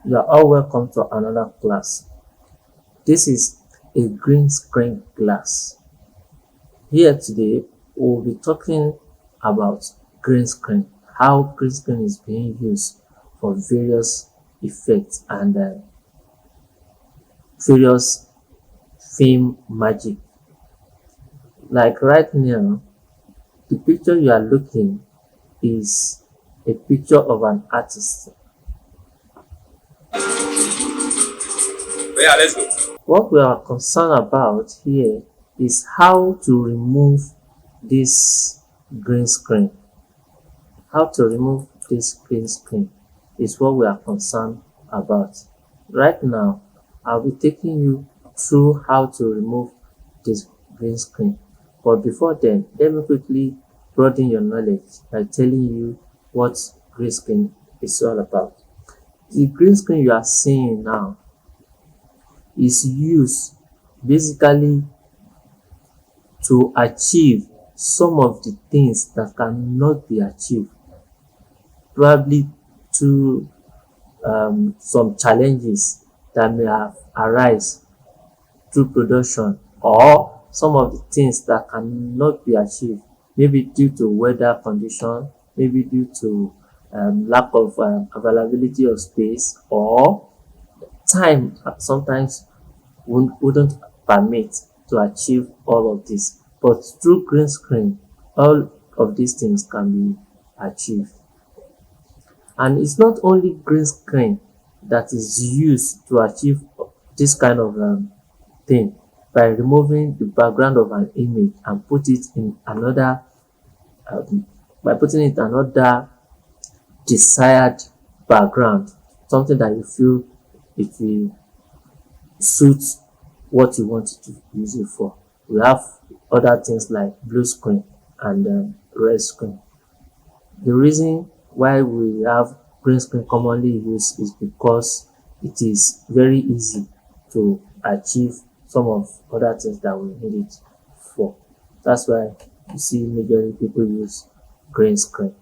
You are all welcome to another class. This is a green screen class. Here today, we'll be talking about green screen, how green screen is being used for various effects and various film magic. Like right now, the picture you are looking is a picture of an artist. Yeah, let's go. What we are concerned about here is how to remove this green screen. How to remove this green screen is what we are concerned about. Right now, I'll be taking you through how to remove this green screen. But before then, let me quickly broaden your knowledge by telling you what green screen is all about. The green screen you are seeing now is used basically to achieve some of the things that cannot be achieved, probably through some challenges that may have arise through production, or some of the things that cannot be achieved, maybe due to weather condition, maybe due to lack of availability of space, or time sometimes wouldn't permit to achieve all of this. But through green screen, all of these things can be achieved. And it's not only green screen that is used to achieve this kind of thing, by removing the background of an image and put it in another by putting it another desired background, something that you feel it will suit what you want to use it for. We have other things like blue screen and red screen. The reason why we have green screen commonly used is because it is very easy to achieve some of other things that we need it for. That's why you see majorly people use green screen.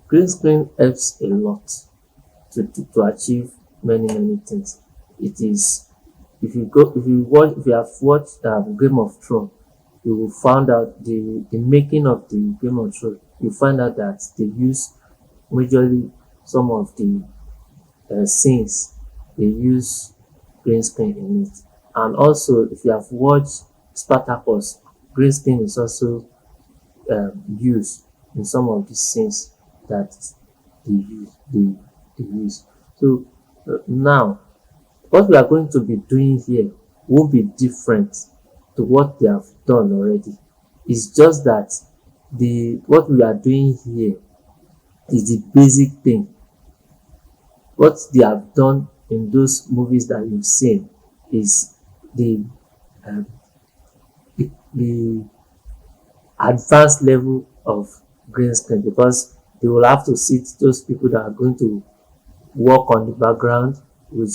Green screen helps a lot to achieve many things. It is, if you have watched Game of Thrones, you will find out the making of the Game of Thrones. You find out that they use majorly some of the scenes, they use green screen in it. And also, if you have watched Spartacus, green screen is also used in some of the scenes that they use. So now, what we are going to be doing here will be different to what they have done already. It's just that what we are doing here is the basic thing. What they have done in those movies that you've seen is the um, the advanced level of green screen, because they will have to sit those people that are going to work on the background will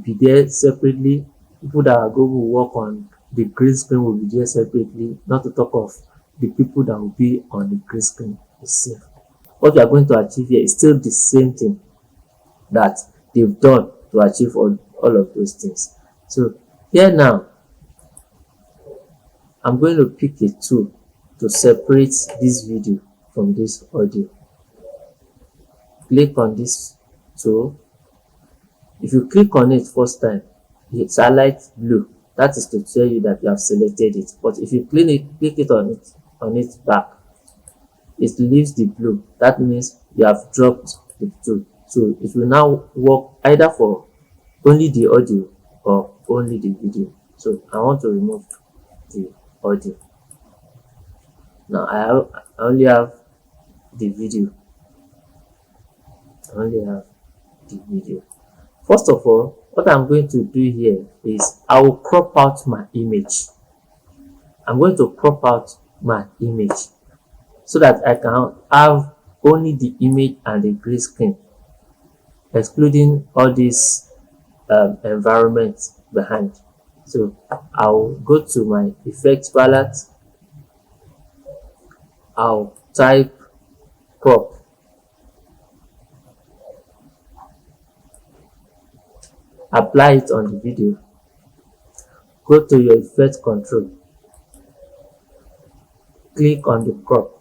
be there separately. People that are going to work on the green screen will be there separately, not to talk of the people that will be on the green screen itself. What we are going to achieve here is still the same thing that they've done to achieve all of those things. So here now, I'm going to pick a tool to separate this video from this audio. Click on this tool. If you click on it first time, it's highlight blue. That is to tell you that you have selected it. But if you click it on its back, it leaves the blue. That means you have dropped the tool. So it will now work either for only the audio or only the video. So I want to remove the audio. Now I only have the video. First of all, what I'm going to do here is I will crop out my image. I'm going to crop out my image so that I can have only the image and the green screen, excluding all this environment behind. So I'll go to my effects palette. I'll type crop. apply it on the video. Go to your effect control, click on the crop.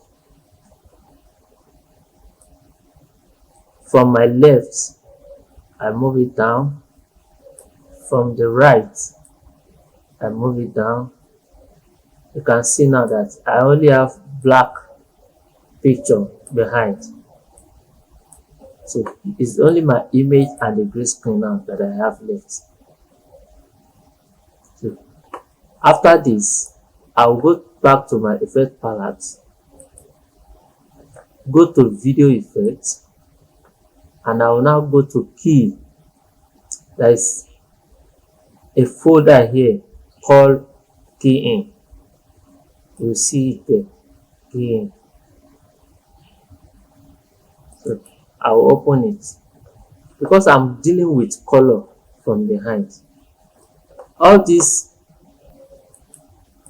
From my left, I move it down. From the right, I move it down. You can see now that I only have black picture behind. So it's only my image and the green screen now that I have left. So after this, I'll go back to my effect palette, go to video effects, and I will now go to key. There is a folder here called key in. You see it there, key in. So I will open it because I'm dealing with color from behind. All these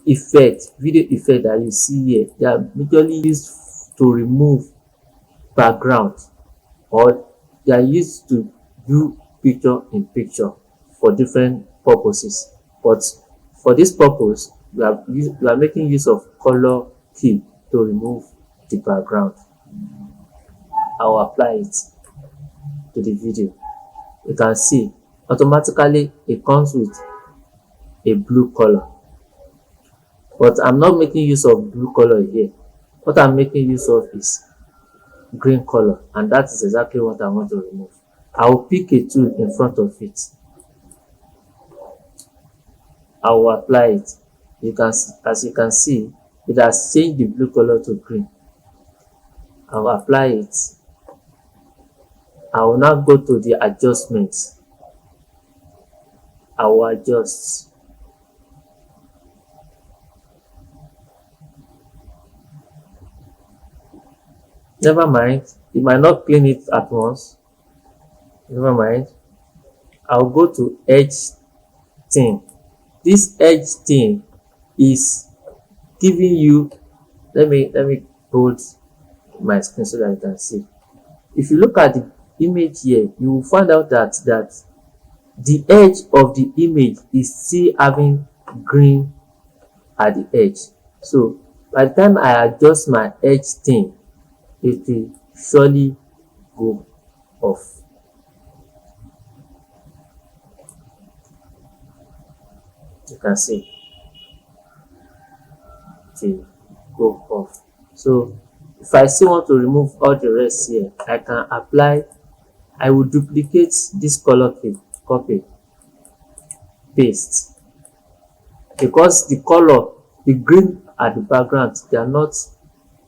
effects, video effect that you see here, they are majorly used to remove background, or they are used to do picture in picture for different purposes. But for this purpose, we are making use of color key to remove the background. I will apply it to the video. You can see automatically it comes with a blue color, but I'm not making use of blue color here. What I'm making use of is green color, and that is exactly what I want to remove. I will pick a tool in front of it. I will apply it. As you can see, it has changed the blue color to green. I will apply it. I will now go to the adjustments. I will adjust. Never mind, it might not clean it at once. Never mind. I'll go to edge thing. This edge thing is giving you, let me hold my screen so that you can see. If you look at the image here, you will find out that the edge of the image is still having green at the edge. So by the time I adjust my edge thing, it will surely go off. You can see it will go off. So if I still want to remove all the rest here, I can apply. I will duplicate this color key, copy, paste, because the color, the green at the background, they are not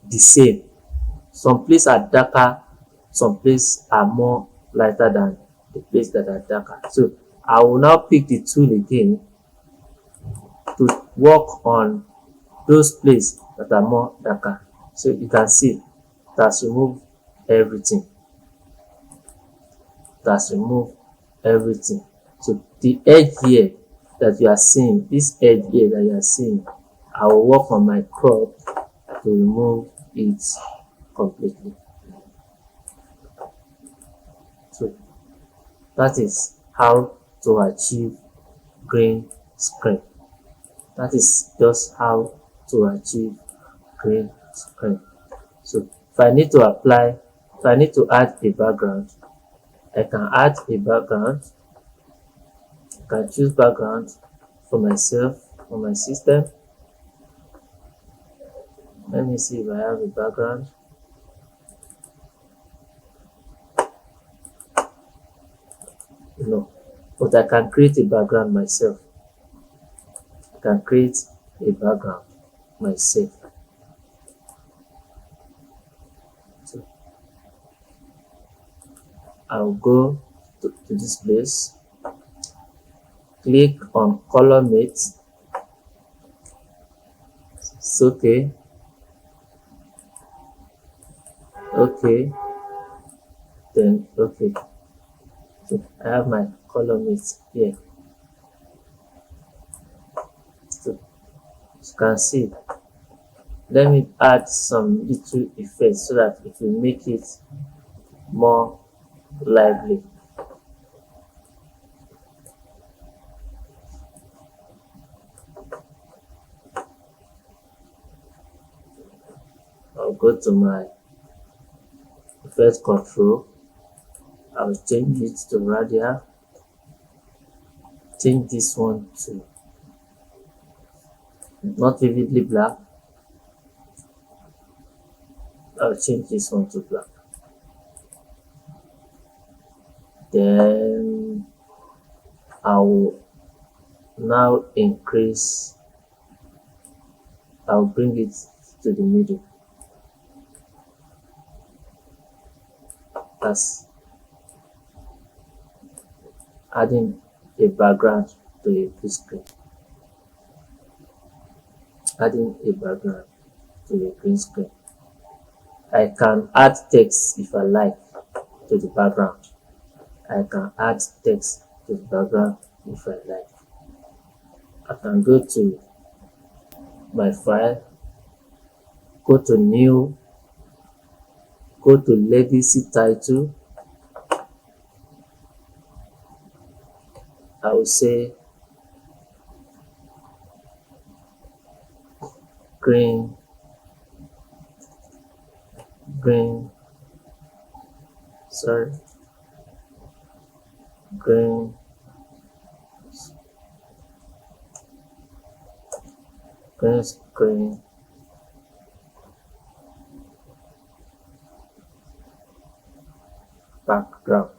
the same. Some places are darker, some places are more lighter than the places that are darker. So I will now pick the tool again to work on those places that are more darker. So you can see it has removed everything. It has removed everything. So the edge here that you are seeing, this edge here that you are seeing, I will work on my crop to remove it completely. So that is how to achieve green screen. That is just how to achieve green screen. So if I need to apply, if I need to add a background, I can add a background. I can choose background for myself, for my system. Let me see if I have a background. No, but I can create a background myself. I can create a background myself. So I'll go to this place, click on color mate. It's okay. Okay, then okay. So I have my color mate here. So you can see, let me add some little effects so that it will make it more lively. go to my effect control. I will change it to radial. Change this one to not vividly black. I'll change this one to black. Then I will now increase. I'll bring it to the middle. That's adding a background to a green screen. Adding a background to a green screen. I can add text if I like to the background. I can add text to the background if I like. I can go to my file, go to new, go to legacy title. I will say green screen background.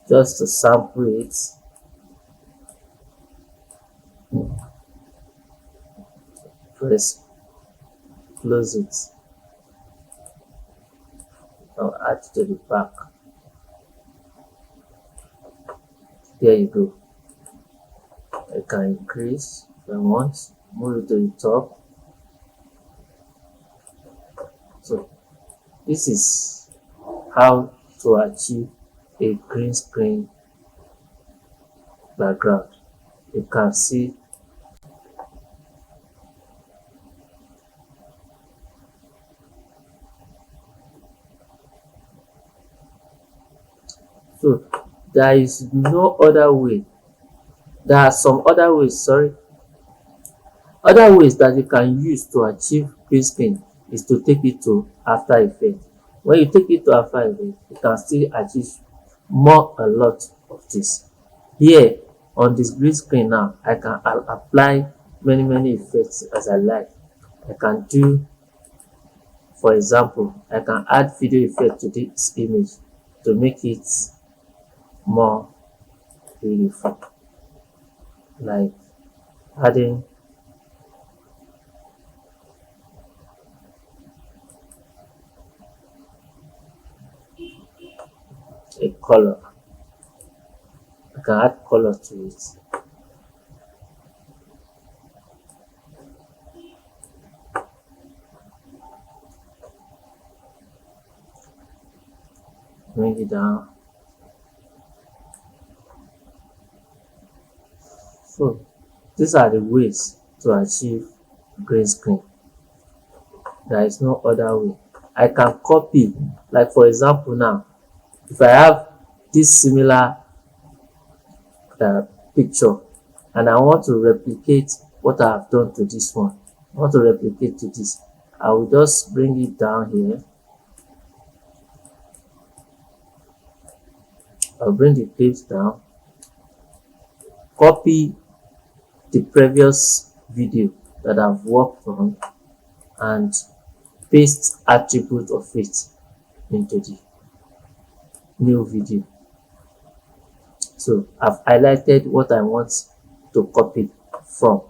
Just to sample it, press close it. I'll add to the back. There you go. I can increase if I want, move it to the top. So this is how to achieve a green screen background. You can see so there is no other way. There are some other ways, other ways that you can use to achieve green screen is to take it to After Effects. When you take it to After Effects, you can still achieve a lot of this. Here on this green screen now, I'll apply many effects as I like. I can do, for example, I can add video effect to this image to make it more beautiful, like adding a color. I can add color to it. Bring it down. So these are the ways to achieve green screen. There is no other way. I can copy, like for example now, if I have this similar picture and I want to replicate what I have done to this one, I want to replicate to this, I will just bring it down here. I'll bring the clips down, copy the previous video that I've worked on and paste attribute of it into the new video. So I've highlighted what I want to copy from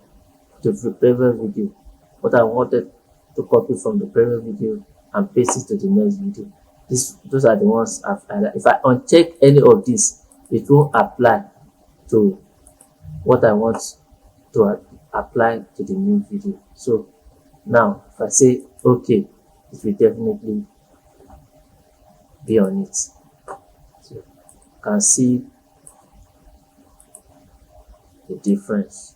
the previous video, what I wanted to copy from the previous video and paste it to the next video. Those are the ones I've highlighted. If I uncheck any of this, it won't apply to what I want to apply to the new video. So now if I say okay, it will definitely be on it. So you can see the difference.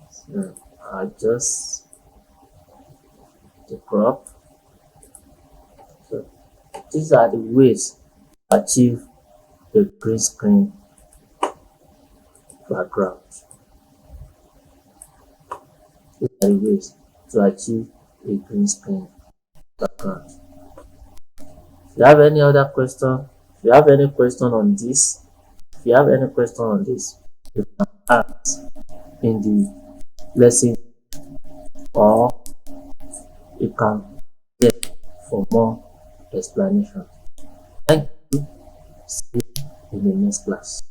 So adjust the crop. So these are the ways to achieve the green screen background. These are the ways to achieve a green screen background. If you have any other question, if you have any question on this, you can ask in the lesson, or you can get for more explanation. Thank you. See you in the next class.